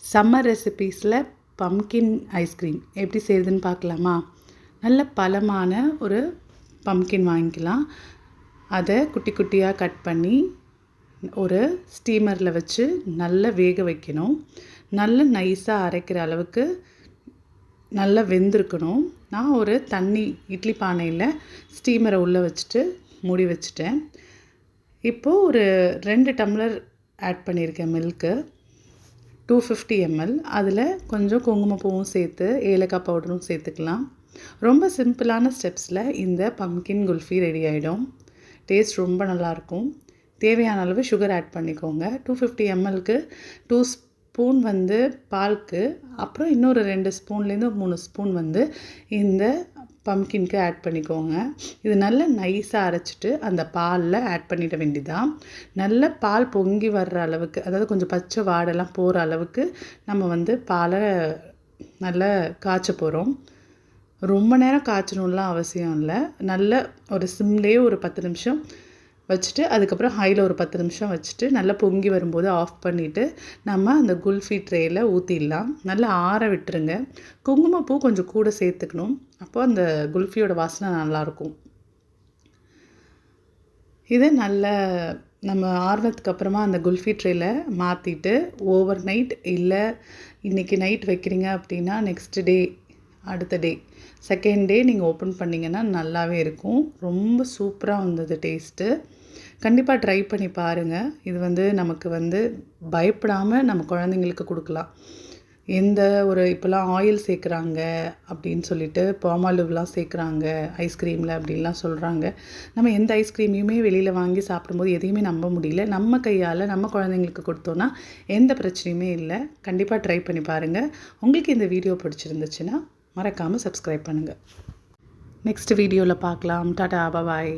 Summer ரெசிபீஸில் pumpkin ice cream எப்படி செய்யுதுன்னு பார்க்கலாமா? நல்ல பழமான ஒரு பம்கின் வாங்கிக்கலாம். அதை குட்டி குட்டியாக கட் பண்ணி ஒரு ஸ்டீமரில் வச்சு நல்லா வேக வைக்கணும். நல்ல நைஸாக அரைக்கிற அளவுக்கு நல்லா வெந்திருக்கணும். நான் ஒரு தண்ணி இட்லி பானையில் ஸ்டீமரை உள்ளே வச்சுட்டு மூடி வச்சுட்டேன். இப்போது ஒரு 2 டம்ளர் ஆட் பண்ணியிருக்கேன் மில்க்கு, 250 ml. அதில் கொஞ்சம் குங்குமப்பூவும் சேர்த்து ஏலக்காய் பவுடரும் சேர்த்துக்கலாம். ரொம்ப சிம்பிளான ஸ்டெப்ஸில் இந்த பம்கின் குல்ஃபி ரெடி ஆகிடும். டேஸ்ட் ரொம்ப நல்லாயிருக்கும். தேவையான அளவு சுகர் ஆட் பண்ணிக்கோங்க. 250 mlக்கு 2 ஸ்பூன் பாலுக்கு, அப்புறம் இன்னொரு 2 ஸ்பூன்லேருந்து 3 ஸ்பூன் இந்த பம்கின்க்கு ஆட் பண்ணிக்கோங்க. இது நல்லா நைஸாக அரைச்சிட்டு அந்த பாலில் ஆட் பண்ணிட வேண்டியதான். நல்ல பால் பொங்கி வர்ற அளவுக்கு, அதாவது கொஞ்சம் பச்சை வாடெல்லாம் போகிற அளவுக்கு நம்ம பாலை நல்லா காய்ச்ச போகிறோம். ரொம்ப நேரம் காய்ச்சணும்லாம் அவசியம் இல்லை. நல்ல ஒரு சிம்லேயே ஒரு 10 நிமிஷம் வச்சுட்டு, அதுக்கப்புறம் ஹையில் ஒரு 10 நிமிஷம் வச்சுட்டு நல்லா பொங்கி வரும்போது ஆஃப் பண்ணிவிட்டு நம்ம அந்த குல்ஃபி ட்ரேயில் ஊற்றிடலாம். நல்லா ஆற விட்டுருங்க. குங்குமப்பூ கொஞ்சம் கூட சேர்த்துக்கணும், அப்போது அந்த குல்ஃபியோட வாசனை நல்லாயிருக்கும். இதை நல்லா நம்ம ஆறுனதுக்கு அப்புறமா அந்த குல்ஃபி ட்ரேயில் மாற்றிட்டு ஓவர் நைட், இல்லை இன்றைக்கி நைட் வைக்கிறீங்க அப்படின்னா நெக்ஸ்ட் டே, அடுத்த டே, செகண்ட் டே நீங்கள் ஓப்பன் பண்ணிங்கன்னா நல்லாவே இருக்கும். ரொம்ப சூப்பராக வந்தது டேஸ்ட்டு. கண்டிப்பாக ட்ரை பண்ணி பாருங்கள். இது நமக்கு பயப்படாமல் நம்ம குழந்தைங்களுக்கு கொடுக்கலாம். எந்த ஒரு இப்போலாம் ஆயில் சேர்க்குறாங்க அப்படின்னு சொல்லிட்டு பாமாலிவ்லாம் சேர்க்குறாங்க ஐஸ்கிரீமில் அப்படின்லாம் சொல்கிறாங்க. நம்ம எந்த ஐஸ்கிரீமையுமே வெளியில் வாங்கி சாப்பிடும்போது எதையுமே நம்ப முடியல. நம்ம கையால் நம்ம குழந்தைங்களுக்கு கொடுத்தோன்னா எந்த பிரச்சனையுமே இல்லை. கண்டிப்பாக ட்ரை பண்ணி பாருங்கள். உங்களுக்கு இந்த வீடியோ பிடிச்சிருந்துச்சுன்னா மறக்காமல் சப்ஸ்கிரைப் பண்ணுங்கள். நெக்ஸ்ட் வீடியோவில் பார்க்கலாம். டாடா, பாய்.